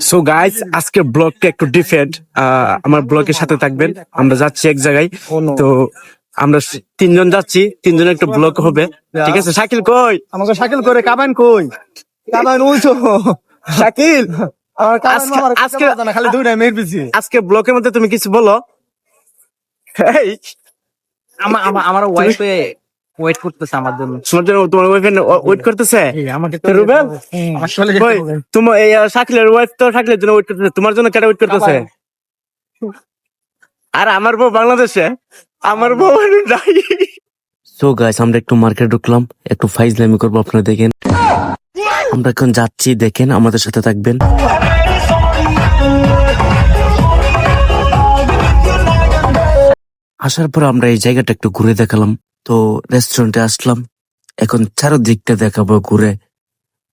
So guys, আজকে ব্লগটা একটু ডিফারেন্ট। আমার ব্লগের সাথে থাকবেন। আমরা যাচ্ছি এক জায়গায়, তো আমরা তিনজন যাচ্ছি, তিনজন একটা ব্লগ হবে, ঠিক আছে? শাকিল কই? আমাকে শাকিল করে কাবান কই? কাবান ওই তো শাকিল, আমার কাবান আজকে- আমার আজকে- কাছে না, খালি দুইটা মেয়ের পিছে। আজকে ব্লগের মধ্যে তুমি কিছু বলো। এই, আমার ওয়াইফে ওয়েট করতেছে আমার জন্য। তোমার জন্য তোমার ওয়াইফ ওয়েট করতেছে। আমাকে তো রুবেল, আমার চলে কই? তোমার এই শাকিলের ওয়াইফ তো শাকিলের জন্য ওয়েট করতেছে, তোমার জন্য কেন ওয়েট করতেছে? আর আমার বউ বাংলাদেশে, আমার বউ নাই। সো গাইস, আমরা একটু মার্কেট ঢুকলাম, একটু ফাইজলামি করবো, আপনারা দেখেন। আমরা এখন যাচ্ছি, দেখেন, আমাদের সাথে থাকবেন। আসার পর আমরা এই জায়গাটা একটু ঘুরে দেখালাম, তো রেস্টুরেন্টে আসলাম, এখন চারদিকটা দেখাবো ঘুরে।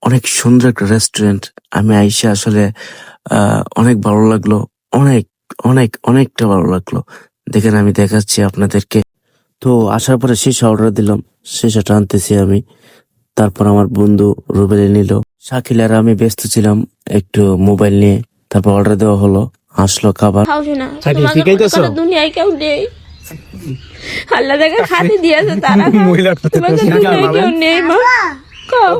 অনেক সুন্দর একটা রেস্টুরেন্ট। আমি আইসা আসলে অনেক ভালো লাগলো, অনেক অনেক অনেকটা ভালো লাগলো। দেখেন, আমি দেখাচ্ছি আপনাদেরকে। তো আসার পরে শেষ অর্ডার দিলাম, শেষটা আনতেছি আমি। তারপর আমার বন্ধু রুবেল নিল, শাকিল আর আমি ব্যস্ত ছিলাম একটু মোবাইল নিয়ে। তারপর অর্ডার দেওয়া হলো, আসলো খাবার। খাওছো না, তোমাকে মনে করো দুনিয়ায় কেউ নেই। আল্লাহ দেখে খাতে দিয়েছে তারা, তোমাকে দুনিয়ায় কেউ নেই মা। খাও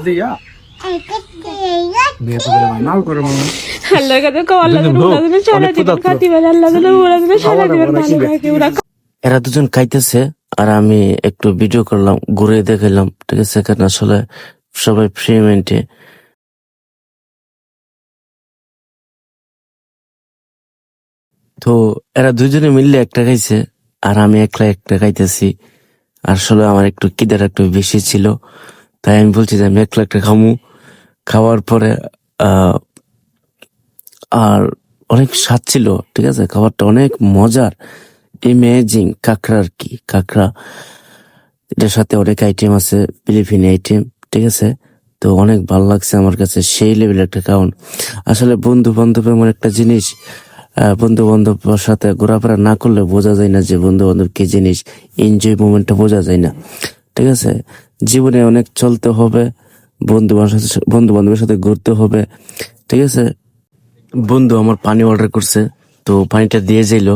আল্লাহর কাছে খাও, আল্লাহ যেন ওরা যেন সারা জীবন খাতি পারে, আল্লাহ যেন ওরা যেন সারা জীবন ভালো থাকে। ওরা এরা দুজন খাইতেছে আর আমি একটু ভিডিও করলাম, ঘুরে দেখালাম, ঠিক আছে? এখানে আসলে সবাই ফ্রি মাইন্ডে। তো এরা দুজনে মিললে একটা খাইছে আর আমি একলা একটা খাইতেছি। আসলে আমার একটু খিদের একটু বেশি ছিল, তাই আমি বলছি যে আমি একলা একটা খামু। খাওয়ার পরে আর অনেক স্বাদ ছিল, ঠিক আছে? খাবারটা অনেক মজার, ইমেজিং। কাঁকড়া আর কি, কাঁকড়া, এটার সাথে অনেক আইটেম আছে, ফিলিপিনি আইটেম, ঠিক আছে? তো অনেক ভালো লাগছে আমার কাছে, সেই লেভেল একটা খাওয়ান। আসলে বন্ধু বান্ধব এমন একটা জিনিস, বন্ধু বান্ধবের সাথে ঘোরাফেরা না করলে বোঝা যায় না যে বন্ধু বান্ধব কি জিনিস, এনজয় মোমেন্টটা বোঝা যায় না, ঠিক আছে? জীবনে অনেক চলতে হবে, বন্ধু বান্ধবের সাথে ঘুরতে হবে, ঠিক আছে? বন্ধু আমার পানি অর্ডার করছে, তো পানিটা দিয়ে যাইলো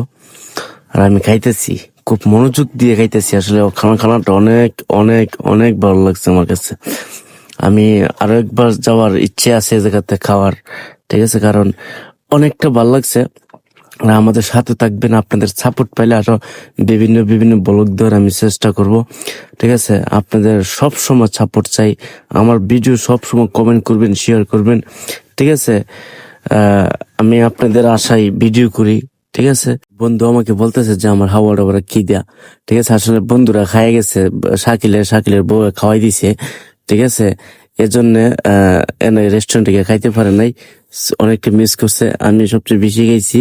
আর আমি খাইতেছি, খুব মনোযোগ দিয়ে খাইতেছি। আসলে খানাটা অনেক অনেক অনেক ভালো লাগছে আমার কাছে। আমি আরো একবার যাওয়ার ইচ্ছে আছে এই জায়গাতে খাওয়ার, ঠিক আছে? কারণ অনেকটা ভালো লাগছে। আর আমাদের সাথে থাকবেন, আপনাদের সাপোর্ট পাইলে আরো বিভিন্ন বিভিন্ন ব্লগ দেওয়ার আমি চেষ্টা করব, ঠিক আছে? আপনাদের সব সময় সাপোর্ট চাই। আমার ভিডিও সব সময় কমেন্ট করবেন, শেয়ার করবেন, ঠিক আছে? আমি আপনাদের আশায় ভিডিও করি, ঠিক আছে? বন্ধু আমাকে বলতেছে যে আমার হাওয়াটা ওরা কি দেয়া, ঠিক আছে? আসলে বন্ধুরা খাই গেছে, শাকিলের বউ খাওয়াই দিছে, ঠিক আছে? এজন্য রেস্টুরেন্টে গিয়ে খাইতে পারে নাই, অনেকটা মিস করছে। আমি সবচেয়ে বেশি খাইছি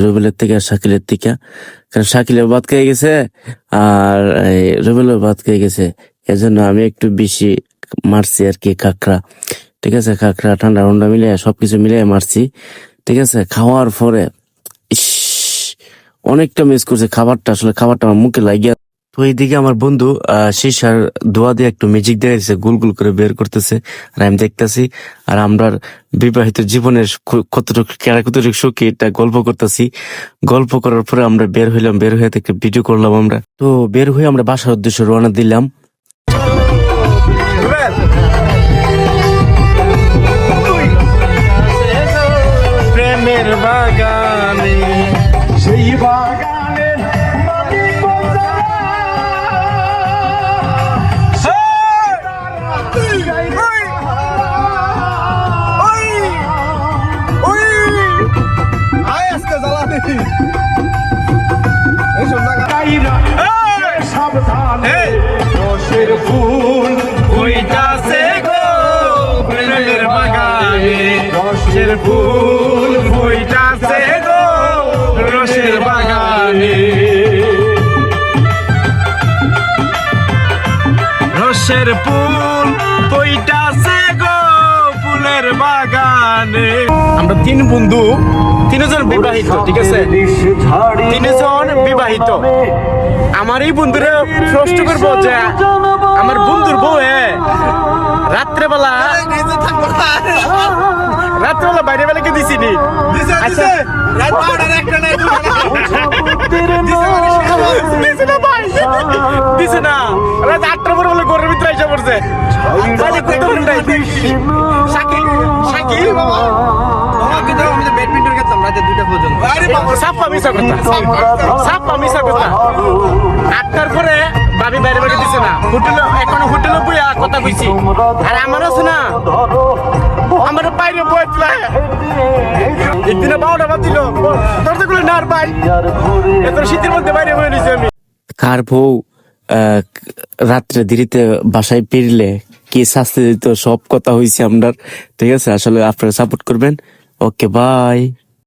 রুবেলের থেকে আর শাকিলের থেকে, কারণ শাকিলের ভাত খেয়ে গেছে আর রুবেলের ভাত খেয়ে গেছে, এজন্য আমি একটু বেশি মারছি আর কি কাঁকড়া, ঠিক আছে? কাঁকড়া ঠান্ডা ঠান্ডা মিলে সবকিছু মিলে মারছি, ঠিক আছে? খাওয়ার পরে ইস, অনেকটা মিস করছে খাবারটা। আসলে খাবারটা আমার মুখে লাগিয়ে, তো এইদিকে আমার বন্ধু সীসার দোয়া দিয়ে একটু ম্যাজিক দেখাইছে, গোল গোল করে বের করতেছে আর আমি দেখতেছি। আর আমরা বিবাহিত জীবনের কতটুকু সুখী এটা গল্প করতেছি। গল্প করার পরে আমরা বের হইলাম, বের হয়ে একটা ভিডিও করলাম আমরা। তো বের হয়ে আমরা বাসার উদ্দেশ্যে রওনা দিলাম। প্রেমের বাগানে, সেই বাগানে মাটি গোজা আয় আজকে জ্বালানি এই শোনা সাবধানে রসের ফুল হইতাছে গো প্রেমের বাগানে, রসের ফুল হইতাছে গো রসের বাগানে, রসের ফুল হইতাছে গো ফুলের বাগানে। আমরা তিন বন্ধু, তিনজন বিবাহিত, ঠিক আছে? তিনজন বিবাহিত। আমার এই বন্ধুরা প্রশ্ন করবো যে আমার বন্ধুর বউ রাত্রেবেলা রাত্রেবেলা বাইরে বেলা কে দিছি নি আচ্ছা রাত 12টার একটা নাই দিছে না ভাই দিছে না রাত 8টার পরে বলে ঘরের ভিতরে এসে পড়ছে বাজে কত ঘন্টা শাকিল শাকিল বাবা আমাকে দাও, আমি তো ব্যাডমিন্টন খেলতাম রাতে 2টা পর্যন্ত। আরে বাবা সাপ্পা মিশা কথা সাপ্পা মিশা কথা 8টার পরে ভাবি বাইরে বেরিয়ে দিছে না হোটেলে এখন হোটেলে বইয়া কথা কইছি আর আমার আছে না আমার বাইরে বই তুলা একদিনে 12টা বাজিল দরজা খুলে না আর ভাই এত শীতের মধ্যে বাইরে বয়ে নিছি আমি কার বউ রাত্রে দেরিতে বাসায় ফিরলে কি শাস্তি দিত সব কথা হয়েছে আমরা। ঠিক আছে, আসলে আপনারা সাপোর্ট করবেন। ওকে, বাই।